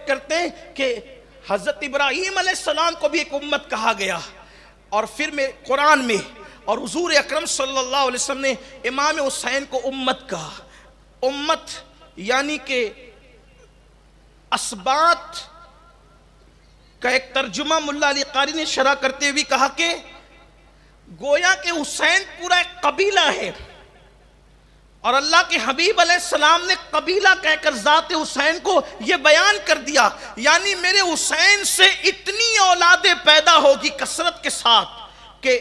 کرتے ہیں کہ حضرت ابراہیم علیہ السلام کو بھی ایک امت کہا گیا، اور پھر میں قرآن میں اور حضور اکرم صلی اللہ علیہ وسلم نے امام حسین کو امت کہا۔ امت یعنی کہ اسبات کا ایک ترجمہ ملا علی قاری نے شرح کرتے ہوئے کہا کہ گویا کہ حسین پورا ایک قبیلہ ہے، اور اللہ کے حبیب علیہ السلام نے قبیلہ کہہ کر ذات حسین کو یہ بیان کر دیا، یعنی میرے حسین سے اتنی اولادیں پیدا ہوگی کثرت کے ساتھ کہ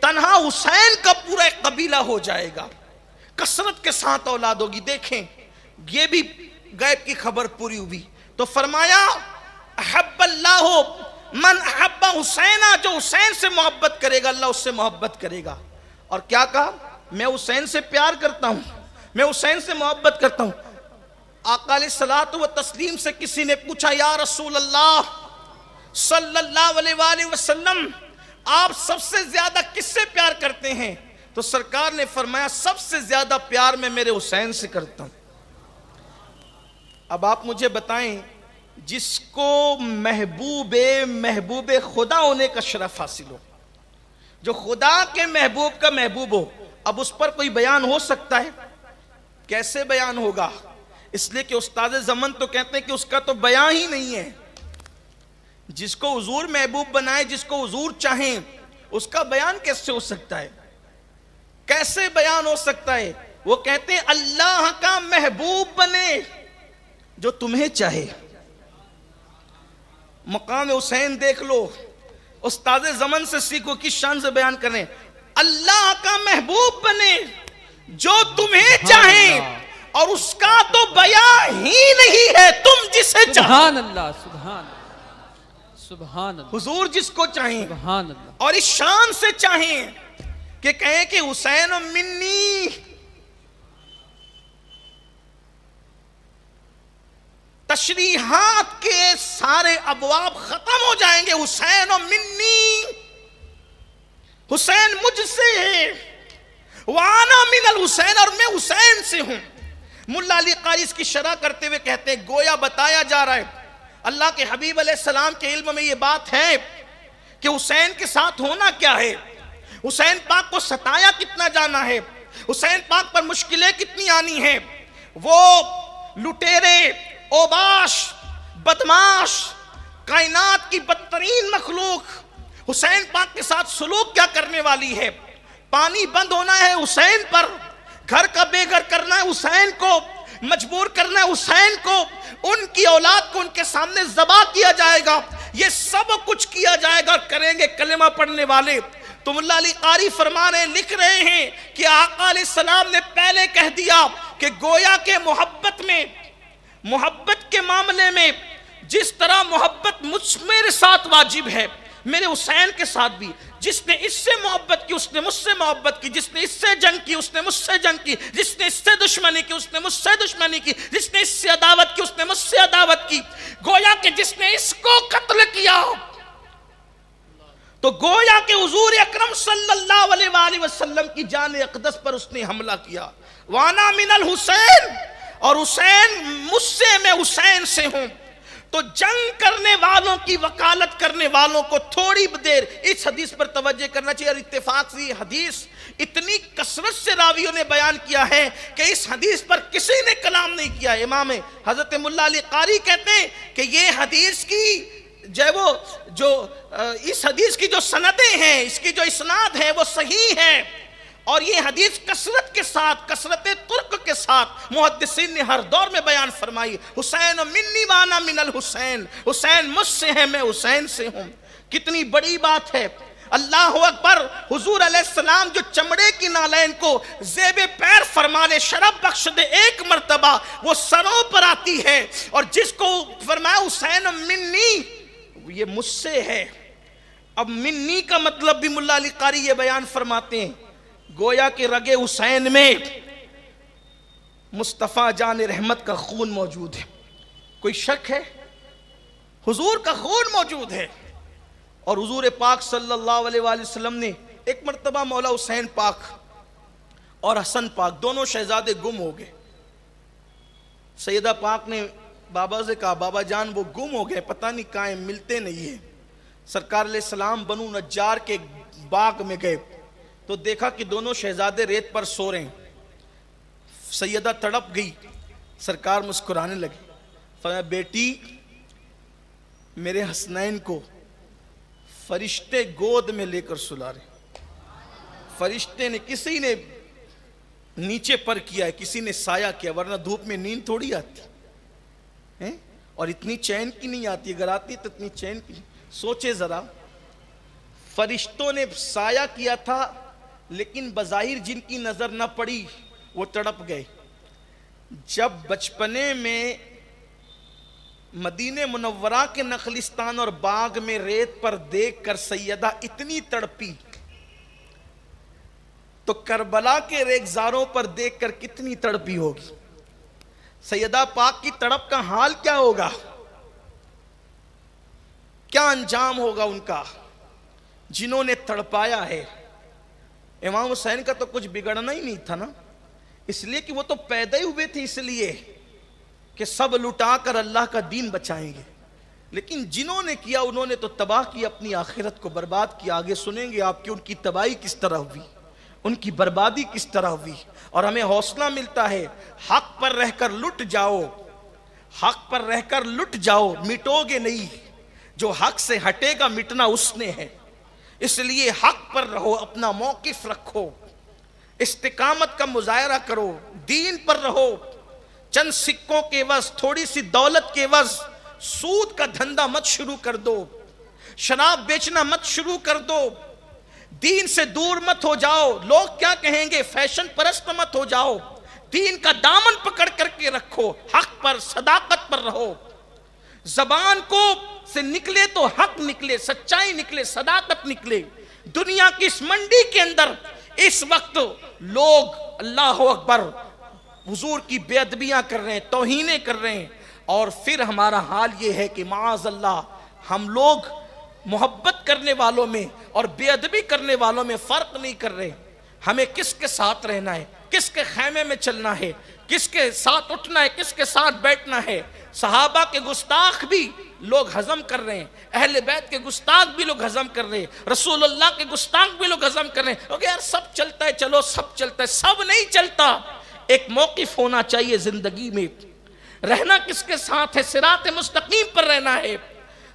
تنہا حسین کا پورا ایک قبیلہ ہو جائے گا، کثرت کے ساتھ اولاد ہوگی۔ دیکھیں یہ بھی غیب کی خبر پوری ہوئی، تو فرمایا احب اللہ من احب حسینہ، جو حسین سے محبت کرے گا اللہ اس سے محبت کرے گا۔ اور کیا کہا؟ میں حسین سے پیار کرتا ہوں، میں حسین سے محبت کرتا ہوں۔ آقا علیہ الصلوۃ والتسلیم سے کسی نے پوچھا یا رسول اللہ صلی اللہ علیہ وآلہ وسلم آپ سب سے زیادہ کس سے پیار کرتے ہیں؟ تو سرکار نے فرمایا سب سے زیادہ پیار میں میرے حسین سے کرتا ہوں۔ اب آپ مجھے بتائیں، جس کو محبوب خدا ہونے کا شرف حاصل ہو، جو خدا کے محبوب کا محبوب ہو، اب اس پر کوئی بیان ہو سکتا ہے؟ کیسے بیان ہوگا؟ اس لیے کہ استاد زمن تو کہتے ہیں کہ اس کا تو بیان ہی نہیں ہے۔ جس کو حضور محبوب بنائے، جس کو حضور چاہیں، اس کا بیان کیسے ہو سکتا ہے؟ کیسے بیان ہو سکتا ہے؟ وہ کہتے ہیں اللہ کا محبوب بنے جو تمہیں چاہے۔ مقام حسین دیکھ لو، استاد زمن سے سیکھو کس شان سے بیان کریں، اللہ کا محبوب بنے جو تمہیں چاہے، اور اس کا تو بیان ہی نہیں ہے، تم جسے چاہو۔ سبحان اللہ، سبحان اللہ، سبحان اللہ، حضور جس کو چاہیں سبحان اللہ، اور اس شان سے چاہیں کہ کہیں کہ حسین منی، تشریحات کے سارے ابواب ختم ہو جائیں گے، حسین منی، حسین مجھ سے ہے، وانا من الحسین، اور میں حسین سے ہوں۔ ملا علی قاری اس کی شرح کرتے ہوئے کہتے ہیں گویا بتایا جا رہا ہے اللہ کے حبیب علیہ السلام کے علم میں یہ بات ہے کہ حسین کے ساتھ ہونا کیا ہے، حسین پاک کو ستایا کتنا جانا ہے، حسین پاک پر مشکلیں کتنی آنی ہیں، وہ لٹیرے، اوباش، بدماش، کائنات کی بدترین مخلوق حسین پاک کے ساتھ سلوک کیا کرنے والی ہے۔ پانی بند ہونا ہے حسین پر، گھر کا بے گھر کرنا ہے حسین کو، مجبور کرنا ہے حسین کو، ان کی اولاد کو ان کے سامنے ذبح کیا جائے گا، یہ سب کچھ کیا جائے گا، کریں گے کلمہ پڑھنے والے۔ تو ملا علی قاری فرما رہے ہیں، لکھ رہے ہیں کہ آقا علیہ السلام نے پہلے کہہ دیا کہ گویا کے محبت کے معاملے میں جس طرح محبت میرے ساتھ واجب ہے، میرے حسین کے ساتھ بھی، جس نے اس سے محبت کی اس نے مجھ سے محبت کی، جس نے اس سے جنگ کی اس نے مجھ سے جنگ کی، جس نے اس سے دشمنی کی اس نے مجھ سے دشمنی کی، جس نے اس سے عداوت کی اس نے مجھ سے عداوت کی، گویا کہ جس نے اس کو قتل کیا، تو گویا کہ حضور اکرم صلی اللہ علیہ وآلہ وسلم کی جان اقدس پر اس نے حملہ کیا۔ وانا من الحسین، اور حسین مجھ سے، میں حسین سے ہوں۔ تو جنگ کرنے والوں کی وکالت کرنے والوں کو تھوڑی دیر اس حدیث پر توجہ کرنا چاہیے، اور اتفاق سے یہ حدیث اتنی کثرت سے راویوں نے بیان کیا ہے کہ اس حدیث پر کسی نے کلام نہیں کیا۔ امام حضرت ملا علی قاری کہتے ہیں کہ یہ حدیث کی اس حدیث کی جو سندیں ہیں، اس کی جو اسناد ہے وہ صحیح ہے، اور یہ حدیث کثرت کے ساتھ، کثرت ترک کے ساتھ محدثین نے ہر دور میں بیان فرمائی، حسین منی وانا من الحسین، حسین مجھ سے ہے میں حسین سے ہوں۔ کتنی بڑی بات ہے، اللہ اکبر۔ حضور علیہ السلام جو چمڑے کی نالین کو زیب پیر فرمانے، شرف بخش دے ایک مرتبہ، وہ سروں پر آتی ہے، اور جس کو فرمایا حسین منی، یہ مجھ سے ہے۔ اب منی کا مطلب بھی ملا علی قاری یہ بیان فرماتے ہیں، گویا کہ رگ حسین میں مصطفیٰ جان رحمت کا خون موجود ہے، کوئی شک ہے؟ حضور کا خون موجود ہے، اور حضور پاک صلی اللہ علیہ وآلہ وسلم نے ایک مرتبہ مولا حسین پاک اور حسن پاک دونوں شہزادے گم ہو گئے، سیدہ پاک نے بابا سے کہا بابا جان وہ گم ہو گئے، پتہ نہیں کہاں ہیں، ملتے نہیں ہیں۔ سرکار علیہ السلام بنو نجار کے باغ میں گئے تو دیکھا کہ دونوں شہزادے ریت پر سو رہے ہیں۔ سیدہ تڑپ گئی، سرکار مسکرانے لگے، فرمایا بیٹی میرے حسنین کو فرشتے گود میں لے کر سلا رہے۔ فرشتے نے، کسی نے نیچے پر کیا ہے، کسی نے سایہ کیا، ورنہ دھوپ میں نیند تھوڑی آتی ہے، اور اتنی چین کی نہیں آتی، اگر آتی تو اتنی چین کی نہیں۔ سوچے ذرا، فرشتوں نے سایہ کیا تھا لیکن بظاہر جن کی نظر نہ پڑی وہ تڑپ گئے۔ جب بچپنے میں مدینہ منورہ کے نخلستان اور باغ میں ریت پر دیکھ کر سیدہ اتنی تڑپی تو کربلا کے ریگزاروں پر دیکھ کر کتنی تڑپی ہوگی۔ سیدہ پاک کی تڑپ کا حال کیا ہوگا، کیا انجام ہوگا ان کا، جنہوں نے تڑپایا ہے۔ امام حسین کا تو کچھ بگڑنا ہی نہیں تھا نا، اس لیے کہ وہ تو پیدا ہی ہوئے تھے اس لیے کہ سب لٹا کر اللہ کا دین بچائیں گے، لیکن جنہوں نے کیا انہوں نے تو تباہ کی، اپنی آخرت کو برباد کیا۔ آگے سنیں گے آپ کہ ان کی تباہی کس طرح ہوئی، ان کی بربادی کس طرح ہوئی، اور ہمیں حوصلہ ملتا ہے حق پر رہ کر لٹ جاؤ، حق پر رہ کر لٹ جاؤ، مٹو گے نہیں، جو حق سے ہٹے گا مٹنا اس نے ہے۔ اس لیے حق پر رہو، اپنا موقف رکھو، استقامت کا مظاہرہ کرو، دین پر رہو۔ چند سکوں کے عوض، تھوڑی سی دولت کے عوض سود کا دھندا مت شروع کر دو، شراب بیچنا مت شروع کر دو، دین سے دور مت ہو جاؤ، لوگ کیا کہیں گے فیشن پرست مت ہو جاؤ، دین کا دامن پکڑ کر کے رکھو، حق پر صداقت پر رہو۔ زبان کو سے نکلے تو حق نکلے، سچائی نکلے، صداقت نکلے۔ دنیا کی اس منڈی کے اندر اس وقت لوگ اللہ اکبر حضور کی بے ادبیاں کر رہے ہیں، توہینیں کر رہے ہیں، اور پھر ہمارا حال یہ ہے کہ معاذ اللہ ہم لوگ محبت کرنے والوں میں اور بے ادبی کرنے والوں میں فرق نہیں کر رہے۔ ہمیں کس کے ساتھ رہنا ہے، کس کے خیمے میں چلنا ہے، کس کے ساتھ اٹھنا ہے، کس کے ساتھ بیٹھنا ہے۔ صحابہ کے گستاخ بھی لوگ ہضم کر رہے ہیں، اہل بیت کے گستاخ بھی لوگ ہضم کر رہے ہیں، رسول اللہ کے گستاخ بھی لوگ ہضم کر رہے ہیں۔ کیونکہ یار سب چلتا ہے، چلو سب چلتا ہے، سب نہیں چلتا۔ ایک موقف ہونا چاہیے زندگی میں، رہنا کس کے ساتھ ہے، صراط مستقیم پر رہنا ہے۔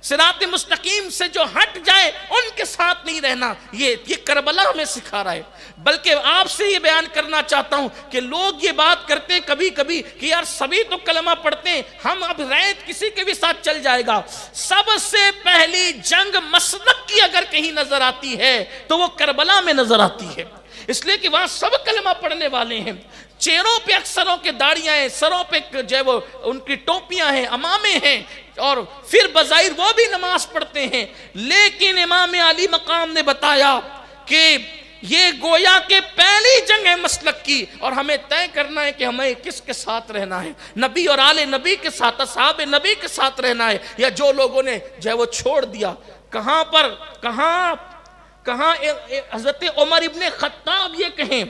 صراط مستقیم سے جو ہٹ جائے ان کے ساتھ نہیں رہنا، یہ کربلا ہمیں سکھا رہا ہے۔ بلکہ آپ سے یہ بیان کرنا چاہتا ہوں کہ لوگ یہ بات کرتے ہیں کبھی کبھی کہ یار سبھی تو کلمہ پڑھتے ہیں، ہم اب ریت کسی کے بھی ساتھ چل جائے گا۔ سب سے پہلی جنگ مسلک کی اگر کہیں نظر آتی ہے تو وہ کربلا میں نظر آتی ہے، اس لیے کہ وہاں سب کلمہ پڑھنے والے ہیں، چہروں پہ اکثروں کے داڑیاں ہیں، سروں پہ جو ہے وہ ان کی ٹوپیاں ہیں، امامے ہیں، اور پھر بظاہر وہ بھی نماز پڑھتے ہیں۔ لیکن امام علی مقام نے بتایا کہ یہ گویا کہ پہلی جنگ ہے مسلک کی، اور ہمیں طے کرنا ہے کہ ہمیں کس کے ساتھ رہنا ہے، نبی اور آل نبی کے ساتھ، اصحاب نبی کے ساتھ رہنا ہے، یا جو لوگوں نے جو ہے وہ چھوڑ دیا۔ کہاں پر کہاں حضرت عمر ابن خطاب یہ کہیں،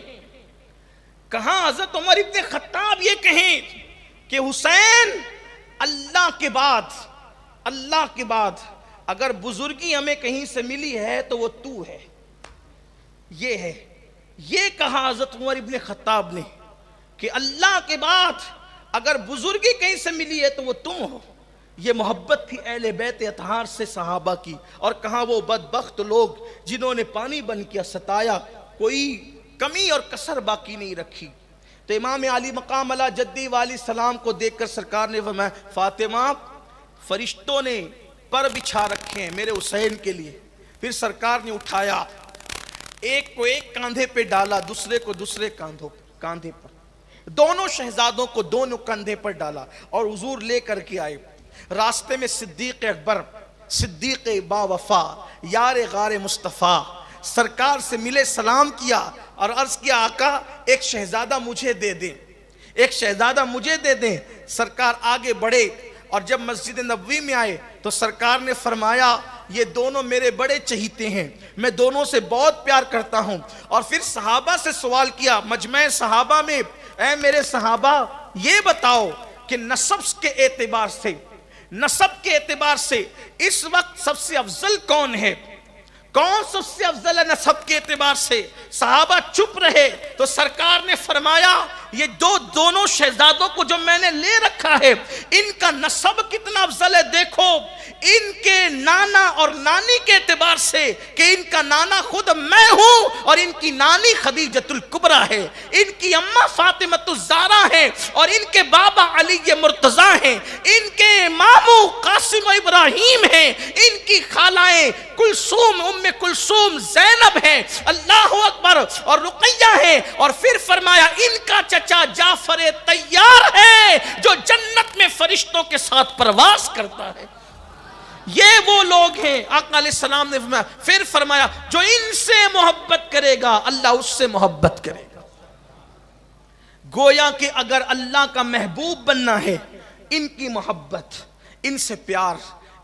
کہاں حضرت عمر ابن خطاب یہ کہیں کہ حسین اللہ کے بعد اگر بزرگی ہمیں کہیں سے ملی ہے تو وہ تو ہے، یہ ہے، یہ کہا حضرت عمر ابن خطاب نے کہ اللہ کے بعد اگر بزرگی کہیں سے ملی ہے تو وہ تم ہو۔ یہ محبت تھی اہل بیت اطہار سے صحابہ کی، اور کہاں وہ بدبخت لوگ جنہوں نے پانی بن کیا ستایا، کوئی کمی اور کسر باقی نہیں رکھی۔ تو امام علی مقام علی جدی والی سلام کو دیکھ کر سرکار نے فرمایا فاطمہ فرشتوں نے پر بچھا رکھے ہیں میرے حسین کے لیے۔ پھر سرکار نے اٹھایا، ایک کو ایک کاندھے پہ ڈالا، دوسرے کو دوسرے کاندھے پر، دونوں شہزادوں کو دونوں کاندھے پر ڈالا اور حضور لے کر کے آئے۔ راستے میں صدیق اکبر، صدیق با وفا، یار غار مصطفیٰ سرکار سے ملے، سلام کیا اور عرض کیا آقا ایک شہزادہ مجھے دے دیں، ایک شہزادہ مجھے دے دیں۔ سرکار آگے بڑھے اور جب مسجد نبوی میں آئے تو سرکار نے فرمایا یہ دونوں میرے بڑے چہیتے ہیں، میں دونوں سے بہت پیار کرتا ہوں۔ اور پھر صحابہ سے سوال کیا، مجمع صحابہ میں، اے میرے صحابہ یہ بتاؤ کہ نسب کے اعتبار سے اس وقت سب سے افضل کون ہے؟ کون سب سے افضل ہے نسب کے اعتبار سے؟ صحابہ چپ رہے تو سرکار نے فرمایا یہ دونوں شہزادوں کو جو میں نے لے رکھا ہے ان کا نسب کتنا افضل ہے، دیکھو ان کے نانا اور نانی کے اعتبار سے کہ ان کا نانا خود میں ہوں اور ان کی نانی خدیجۃ الکبریٰ ہے، ان کی اماں فاطمۃ الزہرا ہے اور ان کے بابا علی مرتضیٰ ہیں، ان کے ماموں قاسم و ابراہیم ہیں، ان کی خالائیں کلثوم ام کلثوم زینب ہیں، اللہ اکبر، اور رقیہ ہیں، اور پھر فرمایا ان کا چچا جعفر طیار ہے جو جنت میں فرشتوں کے ساتھ پرواز کرتا ہے۔ یہ وہ لوگ ہیں آقا علیہ السلام نے فرمایا، پھر فرمایا جو ان سے محبت کرے گا اللہ اس سے محبت کرے گا۔ گویا کہ اگر اللہ کا محبوب بننا ہے، ان کی محبت، ان سے پیار،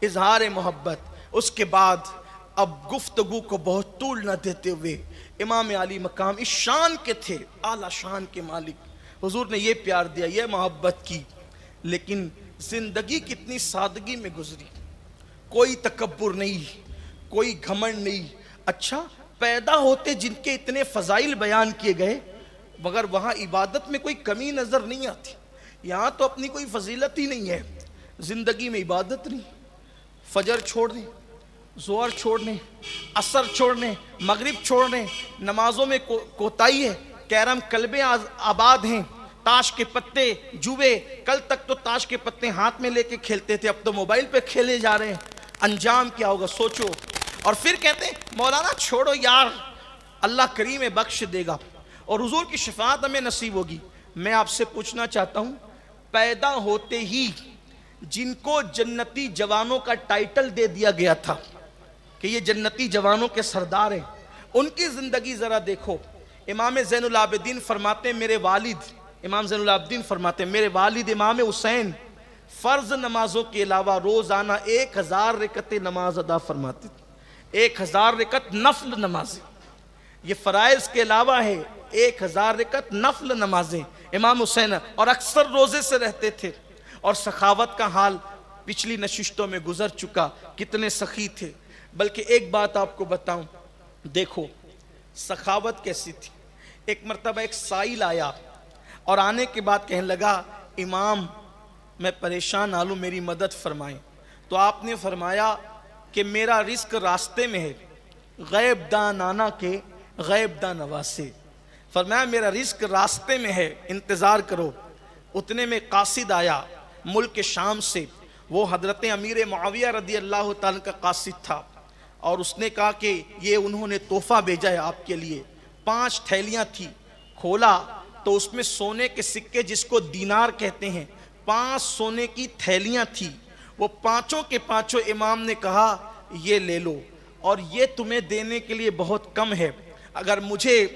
اظہار محبت۔ اس کے بعد اب گفتگو کو بہت طول نہ دیتے ہوئے، امام علی مقام اس شان کے تھے، اعلیٰ شان کے مالک، حضور نے یہ پیار دیا، یہ محبت کی، لیکن زندگی کتنی سادگی میں گزری، کوئی تکبر نہیں، کوئی گھمنڈ نہیں۔ اچھا، پیدا ہوتے جن کے اتنے فضائل بیان کیے گئے مگر وہاں عبادت میں کوئی کمی نظر نہیں آتی۔ یہاں تو اپنی کوئی فضیلت ہی نہیں ہے، زندگی میں عبادت نہیں، فجر چھوڑنے، ظہر چھوڑنے، عصر چھوڑنے، مغرب چھوڑنے، نمازوں میں کوتاہی ہے، کیرم کلبیں آباد ہیں، تاش کے پتے، جوے، کل تک تو تاش کے پتے ہاتھ میں لے کے کھیلتے تھے، اب تو موبائل پہ کھیلے جا رہے ہیں، انجام کیا ہوگا سوچو۔ اور پھر کہتے ہیں مولانا چھوڑو یار، اللہ کریم بخش دے گا اور حضور کی شفاعت ہمیں نصیب ہوگی۔ میں آپ سے پوچھنا چاہتا ہوں، پیدا ہوتے ہی جن کو جنتی جوانوں کا ٹائٹل دے دیا گیا تھا کہ یہ جنتی جوانوں کے سردار ہیں، ان کی زندگی ذرا دیکھو۔ امام زین العابدین فرماتے ہیں میرے والد، امام زین العابدین فرماتے ہیں میرے والد امام حسین فرض نمازوں کے علاوہ روزانہ 1000 رکعت نماز ادا فرماتے تھے، 1000 رکعت نفل نمازیں، یہ فرائض کے علاوہ ہے، 1000 رکعت نفل نمازیں امام حسین، اور اکثر روزے سے رہتے تھے۔ اور سخاوت کا حال پچھلی نشستوں میں گزر چکا، کتنے سخی تھے۔ بلکہ ایک بات آپ کو بتاؤں، دیکھو سخاوت کیسی تھی۔ ایک مرتبہ ایک سائل آیا اور آنے کے بعد کہنے لگا امام میں پریشان حال ہوں، میری مدد فرمائیں۔ تو آپ نے فرمایا کہ میرا رزق راستے میں ہے، غیب داں نانا کے غیب داں نواسے، فرمایا میرا رزق راستے میں ہے، انتظار کرو۔ اتنے میں قاصد آیا ملک شام سے، وہ حضرت امیر معاویہ رضی اللہ تعالیٰ کا قاصد تھا، اور اس نے کہا کہ یہ انہوں نے تحفہ بھیجا ہے آپ کے لیے۔ 5 تھیلیاں تھی، کھولا تو اس میں سونے کے سکے جس کو دینار کہتے ہیں، 5 سونے کی تھیلیاں تھی۔ وہ پانچوں کے پانچوں امام نے کہا یہ لے لو، اور یہ تمہیں دینے کے لیے بہت کم ہے، اگر مجھے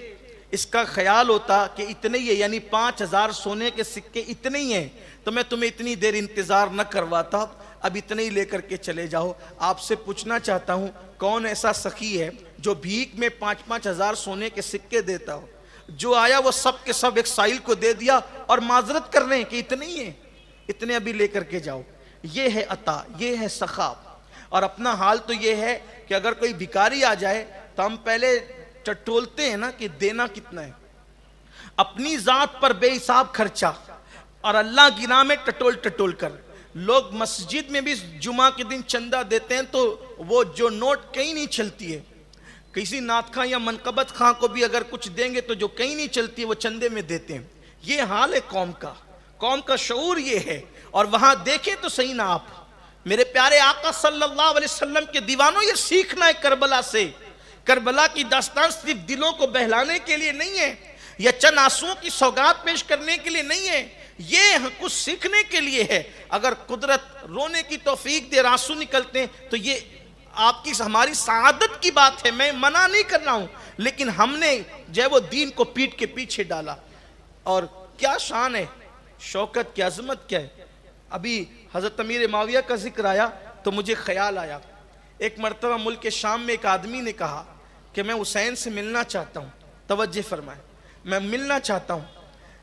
اس کا خیال ہوتا کہ اتنے ہی ہے، یعنی 5000 سونے کے سکے اتنے ہی ہیں، تو میں تمہیں اتنی دیر انتظار نہ کرواتا، اب اتنے ہی لے کر کے چلے جاؤ۔ آپ سے پوچھنا چاہتا ہوں کون ایسا سخی ہے جو بھیک میں 5-5 ہزار سونے کے سکے دیتا ہو؟ جو آیا وہ سب کے سب ایک سائل کو دے دیا اور معذرت کر رہے ہیں کہ اتنے ہی ہیں، اتنے ابھی لے کر کے جاؤ۔ یہ ہے عطا، یہ ہے سخا۔ اور اپنا حال تو یہ ہے کہ اگر کوئی بھکاری آ جائے تو ہم پہلے ٹٹولتے ہیں نا کہ دینا کتنا ہے، اپنی ذات پر بے حساب خرچہ اور اللہ کی راہ میں ٹٹول کر۔ لوگ مسجد میں بھی جمعہ کے دن چندہ دیتے ہیں تو وہ جو نوٹ کہیں نہیں چلتی ہے، کسی نعت خاں یا منقبت خاں کو بھی اگر کچھ دیں گے تو جو کہیں نہیں چلتی ہے وہ چندے میں دیتے ہیں۔ یہ حال ہے قوم کا شعور یہ ہے۔ اور وہاں دیکھیں تو صحیح نا آپ، میرے پیارے آقا صلی اللہ علیہ وسلم کے دیوانوں، یہ سیکھنا ہے کربلا سے۔ کربلا کی داستان صرف دلوں کو بہلانے کے لیے نہیں ہے یا چند آنسوؤں کی سوگات پیش کرنے کے لیے نہیں ہے، یہ کچھ سیکھنے کے لیے ہے۔ اگر قدرت رونے کی توفیق دے، آنسو نکلتے ہیں تو یہ آپ کی ہماری سعادت کی بات ہے، میں منع نہیں کر رہا ہوں، لیکن ہم نے جو ہے وہ دین کو پیٹ کے پیچھے ڈالا۔ اور کیا شان ہے، شوکت کی عظمت کیا ہے۔ ابھی حضرت امیر معاویہ کا ذکر آیا تو مجھے خیال آیا، ایک مرتبہ ملک شام میں ایک آدمی نے کہا کہ میں حسین سے ملنا چاہتا ہوں، توجہ فرمائیں، میں ملنا چاہتا ہوں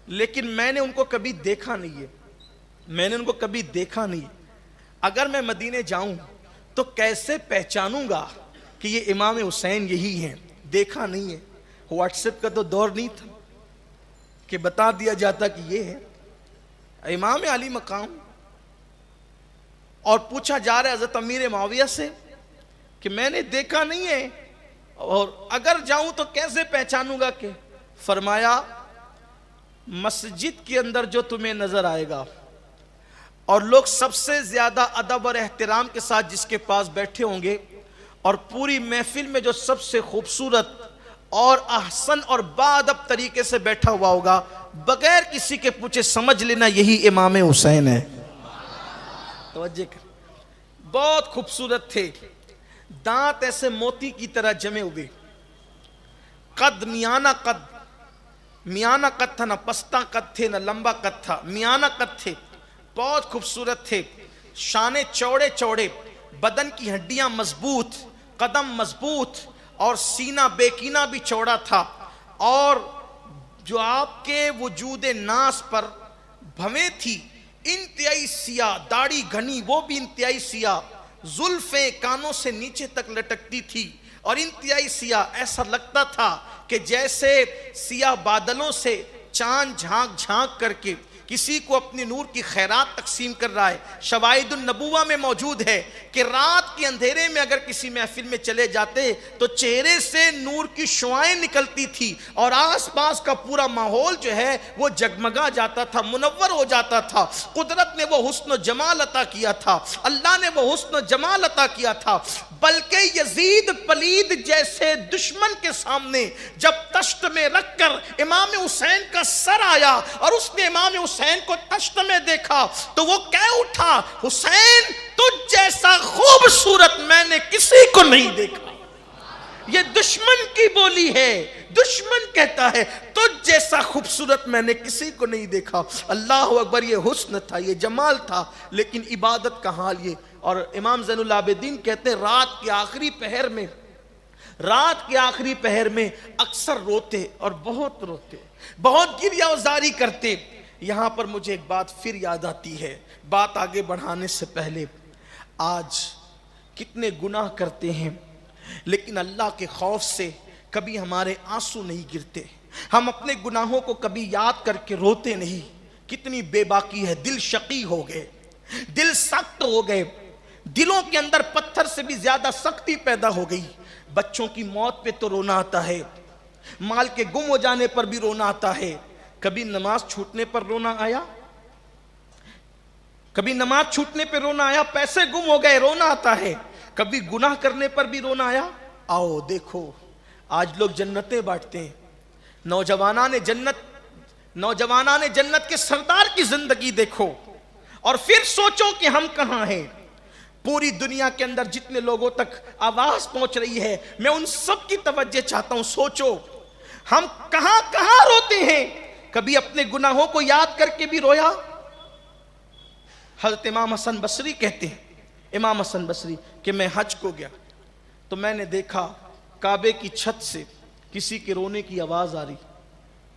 لیکن میں نے ان کو کبھی دیکھا نہیں ہے۔ میں نے ان کو کبھی دیکھا نہیں. اگر میں مدینے جاؤں تو کیسے پہچانوں گا کہ یہ امام حسین یہی ہیں؟ دیکھا نہیں ہے. واٹس ایپ کا تو دور نہیں تھا کہ بتا دیا جاتا کہ یہ ہے امام علی مقام. اور پوچھا جا رہا ہے حضرت امیر معاویہ سے کہ میں نے دیکھا نہیں ہے اور اگر جاؤں تو کیسے پہچانوں گا؟ کہ فرمایا مسجد کے اندر جو تمہیں نظر آئے گا اور لوگ سب سے زیادہ ادب اور احترام کے ساتھ جس کے پاس بیٹھے ہوں گے اور پوری محفل میں جو سب سے خوبصورت اور احسن اور باادب طریقے سے بیٹھا ہوا ہوگا بغیر کسی کے پوچھے سمجھ لینا یہی امام حسین ہے. توجہ کر. بہت خوبصورت تھے, دانت ایسے موتی کی طرح جمے ہوئے, قد میانہ قد تھا, نہ پستہ قد تھے نہ لمبا قد تھا, میانہ قد تھے, بہت خوبصورت تھے, شانے چوڑے چوڑے, بدن کی ہڈیاں مضبوط, قدم مضبوط اور سینہ بیکینہ بھی چوڑا تھا, اور جو آپ کے وجود ناس پر بھویں تھی انتہائی سیاہ, داڑھی گھنی وہ بھی انتہائی سیاہ, زلفیں کانوں سے نیچے تک لٹکتی تھی اور انتہائی سیاہ. ایسا لگتا تھا کہ جیسے سیاہ بادلوں سے چاند جھانک جھانک کر کے کسی کو اپنی نور کی خیرات تقسیم کر رہا ہے. شواہد النبوہ میں موجود ہے کہ رات کے اندھیرے میں اگر کسی محفل میں چلے جاتے تو چہرے سے نور کی شعائیں نکلتی تھی اور آس پاس کا پورا ماحول جو ہے وہ جگمگا جاتا تھا, منور ہو جاتا تھا. قدرت نے وہ حسن و جمال عطا کیا تھا, اللہ نے وہ حسن و جمال عطا کیا تھا. بلکہ یزید پلید جیسے دشمن کے سامنے جب تشت میں رکھ کر امام حسین کا سر آیا اور اس نے امام حسین کو تشت میں دیکھا تو وہ کہہ اٹھا, حسین تجھ جیسا خوبصورت میں نے کسی کو نہیں دیکھا. یہ دشمن کی بولی ہے, دشمن کہتا ہے تجھ جیسا خوبصورت میں نے کسی کو نہیں دیکھا. اللہ اکبر. یہ حسن تھا, یہ جمال تھا, لیکن عبادت کا حال یہ. اور امام زین العابدین کہتے ہیں رات کے آخری پہر میں اکثر روتے اور بہت روتے, بہت گریہ وزاری کرتے. یہاں پر مجھے ایک بات پھر یاد آتی ہے بات آگے بڑھانے سے پہلے. آج کتنے گناہ کرتے ہیں لیکن اللہ کے خوف سے کبھی ہمارے آنسو نہیں گرتے, ہم اپنے گناہوں کو کبھی یاد کر کے روتے نہیں. کتنی بے باکی ہے, دل شقی ہو گئے, دل سخت ہو گئے, دلوں کے اندر پتھر سے بھی زیادہ سختی پیدا ہو گئی. بچوں کی موت پہ تو رونا آتا ہے, مال کے گم ہو جانے پر بھی رونا آتا ہے. کبھی نماز چھوٹنے پر رونا آیا, کبھی نماز چھوٹنے پہ رونا آیا, پیسے گم ہو گئے رونا آتا ہے, کبھی گناہ کرنے پر بھی رونا آیا. آؤ دیکھو آج لوگ جنتیں بانٹتے ہیں, نوجوانان جنت کے سردار کی زندگی دیکھو اور پھر سوچو کہ ہم کہاں ہیں. پوری دنیا کے اندر جتنے لوگوں تک آواز پہنچ رہی ہے میں ان سب کی توجہ چاہتا ہوں. سوچو ہم کہاں کہاں روتے ہیں. کبھی اپنے گناہوں کو یاد کر کے بھی رویا. حضرت امام حسن بصری کہتے ہیں, امام حسن بصری, کہ میں حج کو گیا تو میں نے دیکھا کعبے کی چھت سے کسی کے رونے کی آواز آ رہی.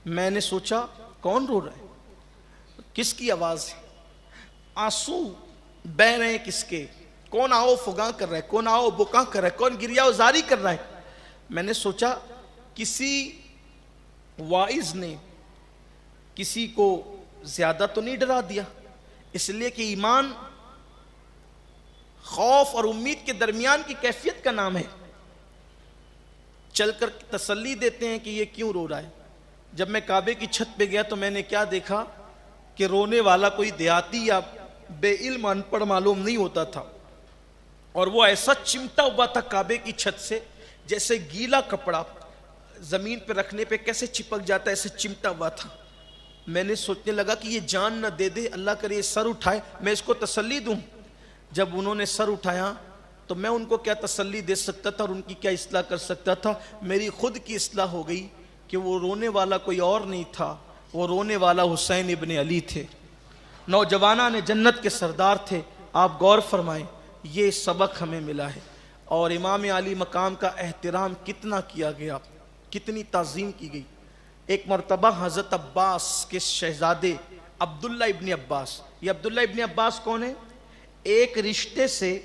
میں نے سوچا کون رو رہا ہے, کس کی آواز ہے, آنسو بہ رہے ہیں کس کے, کون آؤ فغاں کر رہا ہے, کون آؤ بکاں کر رہا ہے, کون گریہ وزاری کر رہا ہے. میں نے سوچا کسی واعظ نے کسی کو زیادہ تو نہیں ڈرا دیا, اس لیے کہ ایمان خوف اور امید کے درمیان کی کیفیت کا نام ہے. چل کر تسلی دیتے ہیں کہ یہ کیوں رو رہا ہے. جب میں کعبے کی چھت پہ گیا تو میں نے کیا دیکھا کہ رونے والا کوئی دیہاتی یا بے علم ان پڑھ معلوم نہیں ہوتا تھا, اور وہ ایسا چمٹا ہوا تھا کعبے کی چھت سے جیسے گیلا کپڑا زمین پہ رکھنے پہ کیسے چپک جاتا ہے, ایسے چمٹا ہوا تھا. میں نے سوچنے لگا کہ یہ جان نہ دے دے, اللہ کرے یہ سر اٹھائے میں اس کو تسلی دوں. جب انہوں نے سر اٹھایا تو میں ان کو کیا تسلی دے سکتا تھا اور ان کی کیا اصلاح کر سکتا تھا. میری خود کی اصلاح ہو گئی کہ وہ رونے والا کوئی اور نہیں تھا, وہ رونے والا حسین ابن علی تھے, نوجوانان جنت کے سردار تھے. آپ غور فرمائیں, یہ سبق ہمیں ملا ہے. اور امام علی مقام کا احترام کتنا کیا گیا, کتنی تعظیم کی گئی. ایک مرتبہ حضرت عباس کے شہزادے عبداللہ ابن عباس. یہ عبداللہ ابن عباس کون ہے؟ ایک رشتے سے